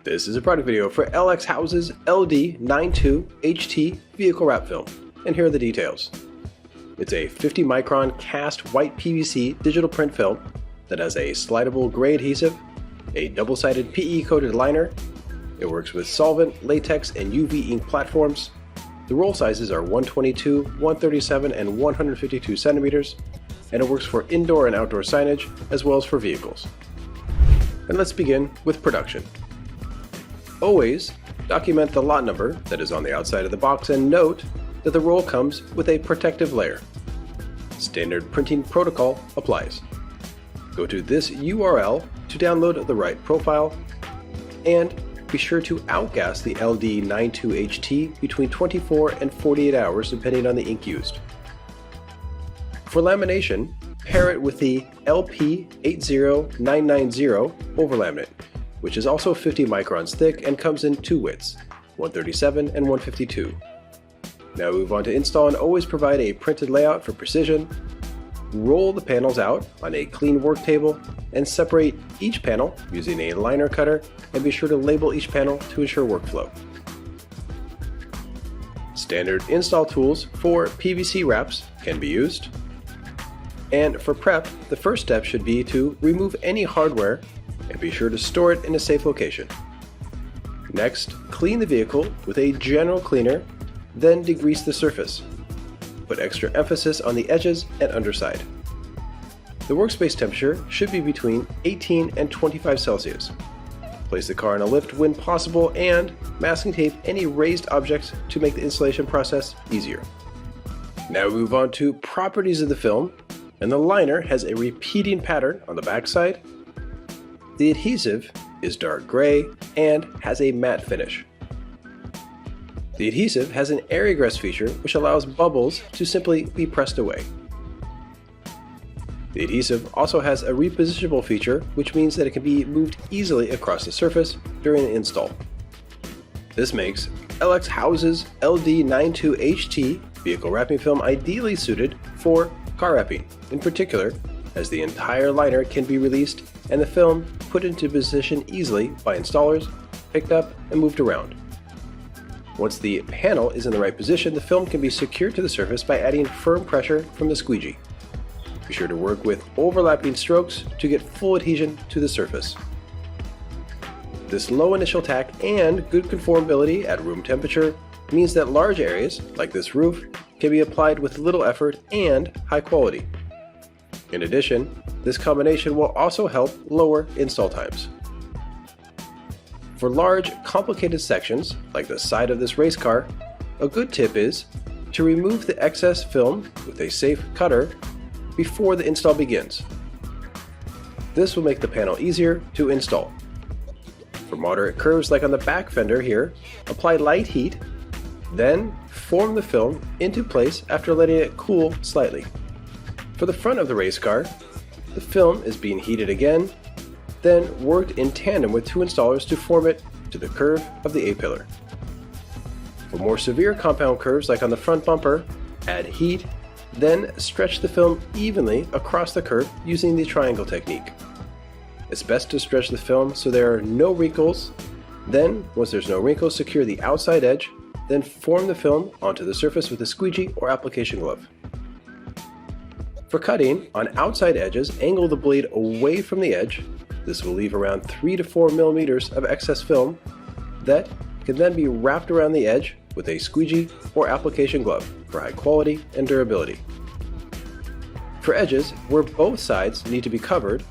This is a product video for LX Hausys LD92HT vehicle wrap film, and here are the details. It's a 50 micron cast white PVC digital print film that has a slidable gray adhesive, a double-sided PE coated liner. It works with solvent, latex, and UV ink platforms. The roll sizes are 122, 137, and 152 centimeters, and it works for indoor and outdoor signage as well as for vehicles. And let's begin with production. Always document the lot number that is on the outside of the box and note that the roll comes with a protective layer. Standard printing protocol applies. Go to this URL to download the right profile, and be sure to outgas the LD92HT between 24 and 48 hours depending on the ink used. For lamination, pair it with the LP80990 overlaminate, which is also 50 microns thick and comes in two widths, 137 and 152. Now move on to install and always provide a printed layout for precision. Roll the panels out on a clean work table and separate each panel using a liner cutter, and be sure to label each panel to ensure workflow. Standard install tools for PVC wraps can be used. And for prep, the first step should be to remove any hardware and be sure to store it in a safe location. Next, clean the vehicle with a general cleaner, then degrease the surface. Put extra emphasis on the edges and underside. The workspace temperature should be between 18 and 25 Celsius. Place the car in a lift when possible and masking tape any raised objects to make the installation process easier. Now we move on to properties of the film, and the liner has a repeating pattern on the backside. The adhesive is dark gray and has a matte finish. The adhesive has an air egress feature which allows bubbles to simply be pressed away. The adhesive also has a repositionable feature, which means that it can be moved easily across the surface during the install. This makes LX Hausys LD92HT vehicle wrapping film ideally suited for car wrapping, in particular, as the entire liner can be released and the film put into position easily by installers, picked up, and moved around. Once the panel is in the right position, the film can be secured to the surface by adding firm pressure from the squeegee. Be sure to work with overlapping strokes to get full adhesion to the surface. This low initial tack and good conformability at room temperature means that large areas, like this roof, can be applied with little effort and high quality. In addition, this combination will also help lower install times. For large, complicated sections, like the side of this race car, a good tip is to remove the excess film with a safe cutter before the install begins. This will make the panel easier to install. For moderate curves like on the back fender here, apply light heat, then form the film into place after letting it cool slightly. For the front of the race car, the film is being heated again, then worked in tandem with two installers to form it to the curve of the A-pillar. For more severe compound curves like on the front bumper, add heat, then stretch the film evenly across the curve using the triangle technique. It's best to stretch the film so there are no wrinkles. Then, once there's no wrinkles, secure the outside edge, then form the film onto the surface with a squeegee or application glove. For cutting, on outside edges, angle the blade away from the edge. This will leave around 3 to 4 millimeters of excess film that can then be wrapped around the edge with a squeegee or application glove for high quality and durability. For edges, where both sides need to be covered,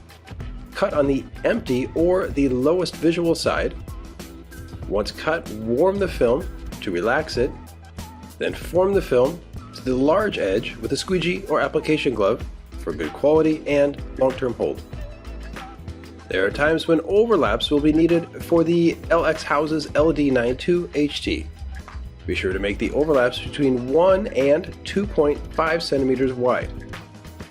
cut on the empty or the lowest visual side. Once cut, warm the film to relax it, then form the film to the large edge with a squeegee or application glove for good quality and long-term hold. There are times when overlaps will be needed for the LX Hausys LD92HT. Be sure to make the overlaps between 1 and 2.5 centimeters wide.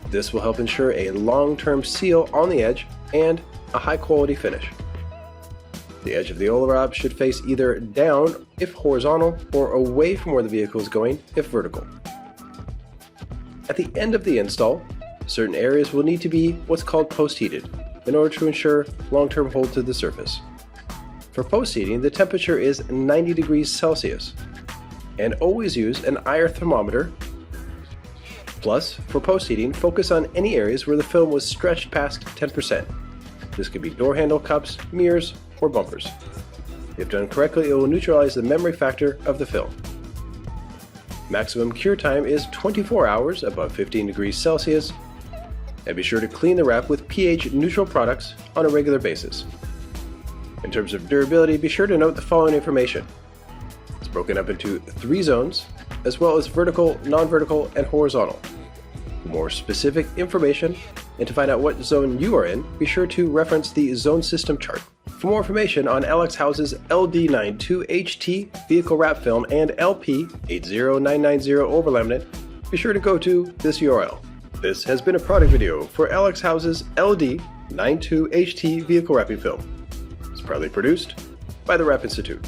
This will help ensure a long-term seal on the edge and a high-quality finish. The edge of the overlap should face either down if horizontal or away from where the vehicle is going if vertical. At the end of the install, certain areas will need to be what's called post-heated in order to ensure long-term hold to the surface. For post-heating, the temperature is 90 degrees Celsius. And always use an IR thermometer. Plus, for post-heating, focus on any areas where the film was stretched past 10%. This could be door handle cups, mirrors, or bumpers. If done correctly, it will neutralize the memory factor of the film. Maximum cure time is 24 hours above 15 degrees Celsius, and be sure to clean the wrap with pH-neutral products on a regular basis. In terms of durability, be sure to note the following information. It's broken up into 3 zones, as well as vertical, non-vertical, and horizontal. For more specific information, and to find out what zone you are in, be sure to reference the zone system chart. For more information on LX Hausys LD92HT vehicle wrap film and LP80990 overlaminate, be sure to go to this URL. This has been a product video for LX Hausys LD92HT vehicle wrapping film. It's proudly produced by the Wrap Institute.